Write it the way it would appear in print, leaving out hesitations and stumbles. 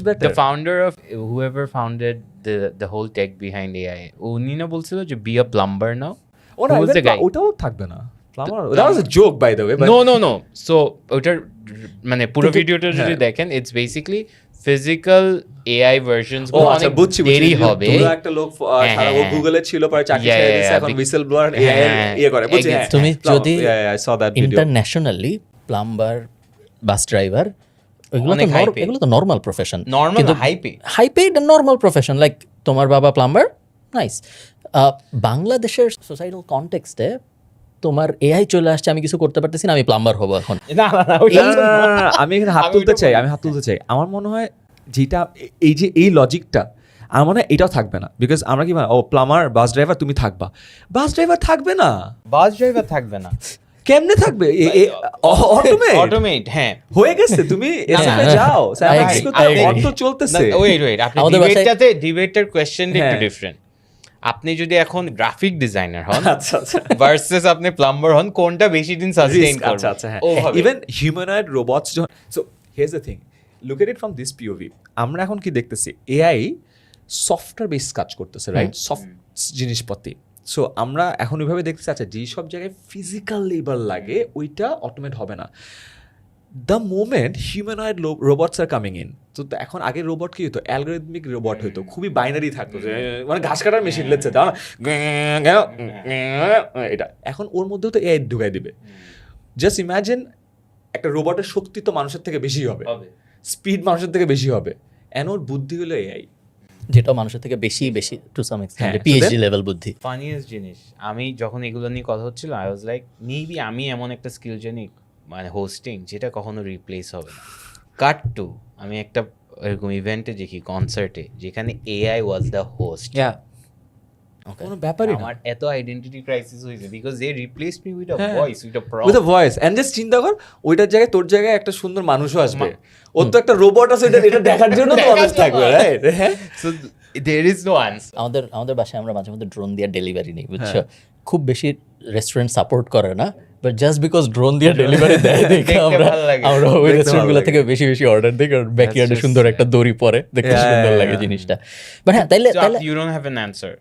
the founder of whoever founded the whole tech behind AI উনি না বলছিল যে be a plumber now. ওটা Who was the guy? ওটাও থাকবে না that was a joke by the way but no so ওটার মানে পুরো ভিডিওটা যদি দেখেন it's basically physical AI versions গুলো অনেক দেরি হবে। পুরো একটা লোক সারা ও গুগলে ছিল পরে চাকরি ছেড়ে দিয়েছে এখন whistle blower AI ইয়ে করে বুঝছি তুমি যদি I saw that video internationally plumber bus driver এগুলো তো normal profession normal high paid normal profession like তোমার বাবা প্লাম্বার নাইস বাংলাদেশের সোসাইটাল কনটেক্সটে তোমার এআই চলে আসছে আমি কিছু করতে পারতেছি না আমি প্লাম্বার হবো এখন আমি এখানে হাত তুলতে চাই আমার মনে হয় যেটা এই যে এই লজিকটা আমার মনে হয় এটাও থাকবে না বিকজ আমরা কি ও প্লাম্বার বাস ড্রাইভার তুমি থাকবা বাস ড্রাইভার থাকবে না কেমনে থাকবে অটোমেট হ্যাঁ হয়ে গেছে তুমি এসএমএ যাও অটো চলতেছে ওয়েট আপনি ডিবেটটার কোশ্চেনটা একটু ডিফারেন্ট আপনি যদি এখন গ্রাফিক ডিজাইনার হন ভার্সেস আপনি প্লাম্বার হন কোনটা বেশি দিন সাস্টেইন করবে even humanoid robots so here's the thing look at it from this POV আমরা এখন কি দেখতেছি এআই সফটওয়্যার বেস কাজ করতেছে রাইট সফট জিনিসপত্র সো আমরা এখন ওইভাবে দেখতেছি আচ্ছা যেই সব জায়গায় ফিজিক্যাল লেবার লাগে ওইটা অটোমেট হবে না the moment humanoid robots are coming in তো এখন আগে রোবট কি হতো অ্যালগরিদমিক রোবট হতো খুবই বাইনারি থাকতো যে মানে ঘাস কাটার মেশিন লেগছে তাও না এটা এখন ওর মধ্যেও তো এআই ঢুকাই দিবে জাস্ট ইম্যাজিন একটা রোবটের শক্তি তো মানুষের থেকে বেশি হবে স্পিড মানুষের থেকে বেশি হবে এন ওর বুদ্ধি হলো এআই যেটা মানুষের থেকে বেশি to some extent PhD level বুদ্ধি ফানিয়েস্ট জিনিস আমি যখন এগুলো নিয়ে কথা হচ্ছিল আই ওয়াজ লাইক মেবি আমি এমন একটা স্কিল জানি মানে হোস্টিং যেটা কখনো রিপ্লেস হবে না কাট টু আমি একটা এরকম ইভেন্টে দেখি কনসার্টে যেখানে এআই ওয়াজ দ্য হোস্ট কোনো ব্যাপারই না আমার এত আইডেন্টিটি ক্রাইসিস হয়েছে because they replaced me with a voice with a voice and just চিন্তা কর ওইটার জায়গায় তোর জায়গায় একটা সুন্দর মানুষও আসবে ওর তো একটা রোবট আছে এটা দেখার জন্য তো মানুষ থাকবে right so there is no answer আমাদের বাসায় আমরা মাঝে মধ্যে ড্রোন দিয়ে ডেলিভারি নিই বুঝছো খুব বেশি রেস্টুরেন্ট সাপোর্ট করে না বাট জাস্ট বিকজ ড্রোন দিয়ে ডেলিভারি দেয় দেখে আমরা ওই রেস্টুরেন্টগুলো থেকে বেশি অর্ডার দিই কারণ ব্যাকইয়ার্ডে সুন্দর একটা দড়ি পরে দেখতে সুন্দর লাগে জিনিসটা বাট হ্যাঁ তাইলে you don't have an answer